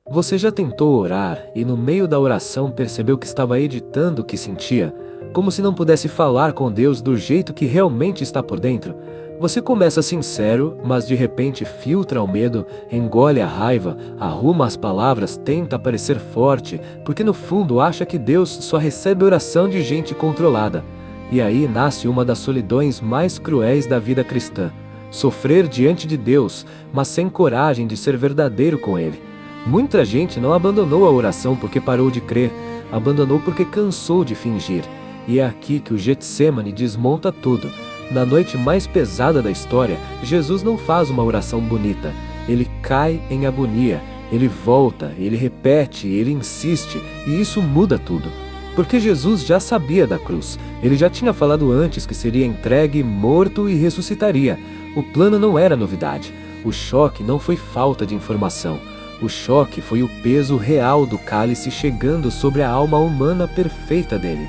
Você já tentou orar e no meio da oração percebeu que estava editando o que sentia, como se não pudesse falar com Deus do jeito que realmente está por dentro? Você começa sincero, mas de repente filtra o medo, engole a raiva, arruma as palavras, tenta parecer forte, porque no fundo acha que Deus só recebe oração de gente controlada. E aí nasce uma das solidões mais cruéis da vida cristã: sofrer diante de Deus, mas sem coragem de ser verdadeiro com Ele. Muita gente não abandonou a oração porque parou de crer, abandonou porque cansou de fingir. E é aqui que o Getsemane desmonta tudo. Na noite mais pesada da história, Jesus não faz uma oração bonita. Ele cai em agonia, ele volta, ele repete, ele insiste, e isso muda tudo. Porque Jesus já sabia da cruz. Ele já tinha falado antes que seria entregue, morto e ressuscitaria. O plano não era novidade. O choque não foi falta de informação. O choque foi o peso real do cálice chegando sobre a alma humana perfeita dele.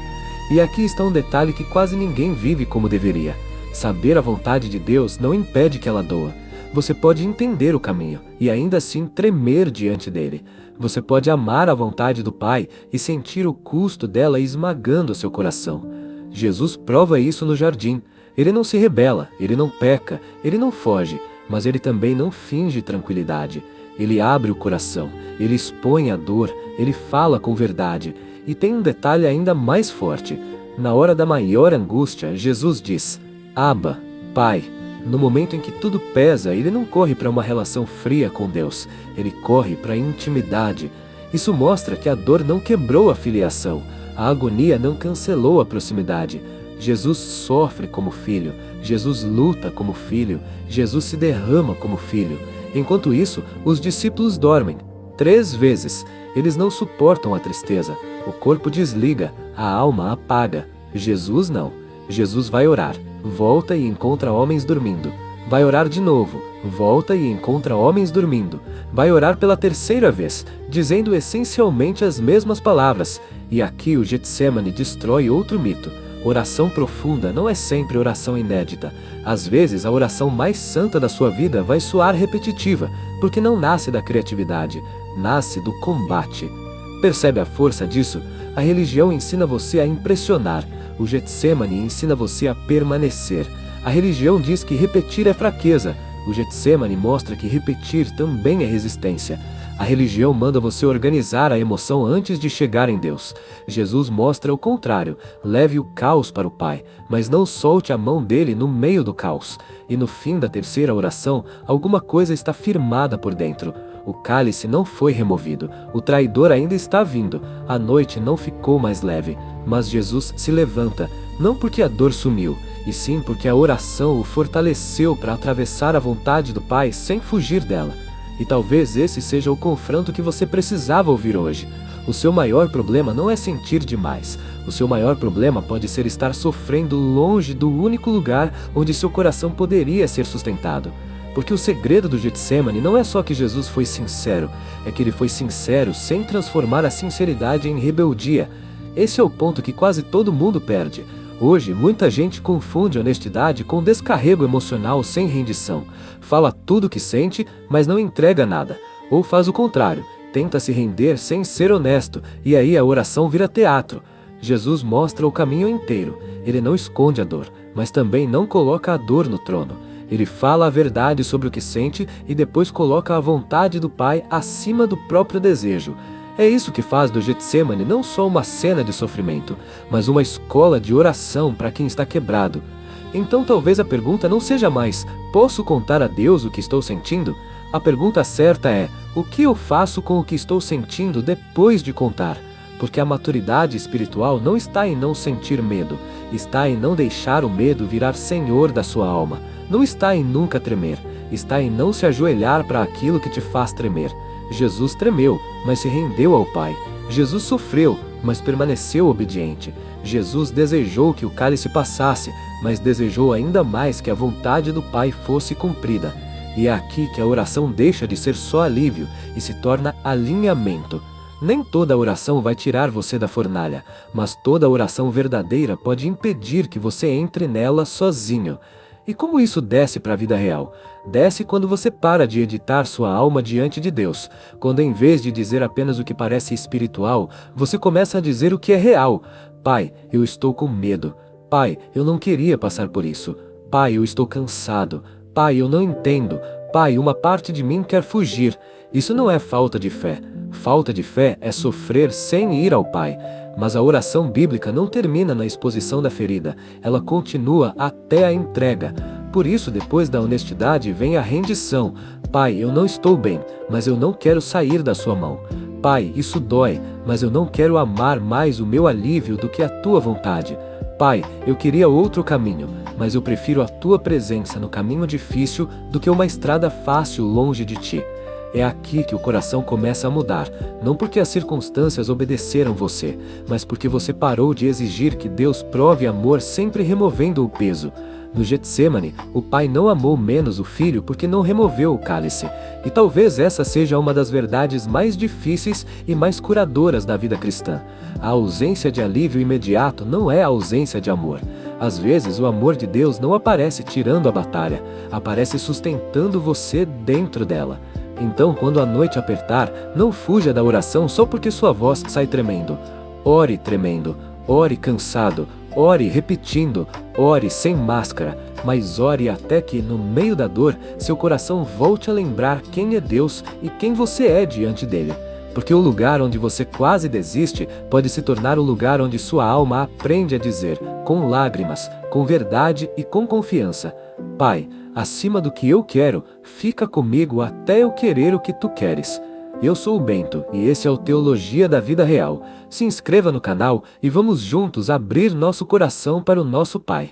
E aqui está um detalhe que quase ninguém vive como deveria. Saber a vontade de Deus não impede que ela doa. Você pode entender o caminho e ainda assim tremer diante dele. Você pode amar a vontade do Pai e sentir o custo dela esmagando seu coração. Jesus prova isso no jardim. Ele não se rebela, ele não peca, ele não foge, mas ele também não finge tranquilidade. Ele abre o coração, ele expõe a dor, ele fala com verdade. E tem um detalhe ainda mais forte. Na hora da maior angústia, Jesus diz: Abba, Pai. No momento em que tudo pesa, ele não corre para uma relação fria com Deus, ele corre para a intimidade. Isso mostra que a dor não quebrou a filiação, a agonia não cancelou a proximidade. Jesus sofre como filho, Jesus luta como filho, Jesus se derrama como filho. Enquanto isso, os discípulos dormem. 3 vezes. Eles não suportam a tristeza. O corpo desliga, a alma apaga. Jesus não. Jesus vai orar. Volta e encontra homens dormindo. Vai orar de novo. Volta e encontra homens dormindo. Vai orar pela 3ª vez, dizendo essencialmente as mesmas palavras. E aqui o Getsemane destrói outro mito. Oração profunda não é sempre oração inédita. Às vezes, a oração mais santa da sua vida vai soar repetitiva, porque não nasce da criatividade, nasce do combate. Percebe a força disso? A religião ensina você a impressionar. O Getsemane ensina você a permanecer. A religião diz que repetir é fraqueza. O Getsemane mostra que repetir também é resistência. A religião manda você organizar a emoção antes de chegar em Deus. Jesus mostra o contrário. Leve o caos para o Pai, mas não solte a mão dele no meio do caos. E no fim da 3ª oração, alguma coisa está firmada por dentro. O cálice não foi removido. O traidor ainda está vindo. A noite não ficou mais leve. Mas Jesus se levanta, não porque a dor sumiu, e sim porque a oração o fortaleceu para atravessar a vontade do Pai sem fugir dela. E talvez esse seja o confronto que você precisava ouvir hoje. O seu maior problema não é sentir demais. O seu maior problema pode ser estar sofrendo longe do único lugar onde seu coração poderia ser sustentado. Porque o segredo do Getsemane não é só que Jesus foi sincero, é que ele foi sincero sem transformar a sinceridade em rebeldia. Esse é o ponto que quase todo mundo perde. Hoje, muita gente confunde honestidade com descarrego emocional sem rendição. Fala tudo o que sente, mas não entrega nada. Ou faz o contrário, tenta se render sem ser honesto, e aí a oração vira teatro. Jesus mostra o caminho inteiro. Ele não esconde a dor, mas também não coloca a dor no trono. Ele fala a verdade sobre o que sente e depois coloca a vontade do Pai acima do próprio desejo. É isso que faz do Getsemane não só uma cena de sofrimento, mas uma escola de oração para quem está quebrado. Então talvez a pergunta não seja mais: posso contar a Deus o que estou sentindo? A pergunta certa é: o que eu faço com o que estou sentindo depois de contar? Porque a maturidade espiritual não está em não sentir medo, está em não deixar o medo virar senhor da sua alma. Não está em nunca tremer, está em não se ajoelhar para aquilo que te faz tremer. Jesus tremeu, mas se rendeu ao Pai. Jesus sofreu, mas permaneceu obediente. Jesus desejou que o cálice passasse, mas desejou ainda mais que a vontade do Pai fosse cumprida. E é aqui que a oração deixa de ser só alívio e se torna alinhamento. Nem toda oração vai tirar você da fornalha, mas toda oração verdadeira pode impedir que você entre nela sozinho. E como isso desce para a vida real? Desce quando você para de editar sua alma diante de Deus. Quando em vez de dizer apenas o que parece espiritual, você começa a dizer o que é real. Pai, eu estou com medo. Pai, eu não queria passar por isso. Pai, eu estou cansado. Pai, eu não entendo. Pai, uma parte de mim quer fugir. Isso não é falta de fé. Falta de fé é sofrer sem ir ao Pai. Mas a oração bíblica não termina na exposição da ferida, ela continua até a entrega. Por isso, depois da honestidade vem a rendição. Pai, eu não estou bem, mas eu não quero sair da sua mão. Pai, isso dói, mas eu não quero amar mais o meu alívio do que a tua vontade. Pai, eu queria outro caminho, mas eu prefiro a tua presença no caminho difícil do que uma estrada fácil longe de ti. É aqui que o coração começa a mudar, não porque as circunstâncias obedeceram você, mas porque você parou de exigir que Deus prove amor sempre removendo o peso. No Getsêmani, o pai não amou menos o filho porque não removeu o cálice. E talvez essa seja uma das verdades mais difíceis e mais curadoras da vida cristã. A ausência de alívio imediato não é a ausência de amor. Às vezes, o amor de Deus não aparece tirando a batalha, aparece sustentando você dentro dela. Então, quando a noite apertar, não fuja da oração só porque sua voz sai tremendo. Ore tremendo, ore cansado, ore repetindo, ore sem máscara, mas ore até que, no meio da dor, seu coração volte a lembrar quem é Deus e quem você é diante dele. Porque o lugar onde você quase desiste pode se tornar o lugar onde sua alma aprende a dizer, com lágrimas, com verdade e com confiança: Pai, acima do que eu quero, fica comigo até eu querer o que tu queres. Eu sou o Bento e esse é o Teologia da Vida Real. Se inscreva no canal e vamos juntos abrir nosso coração para o nosso Pai.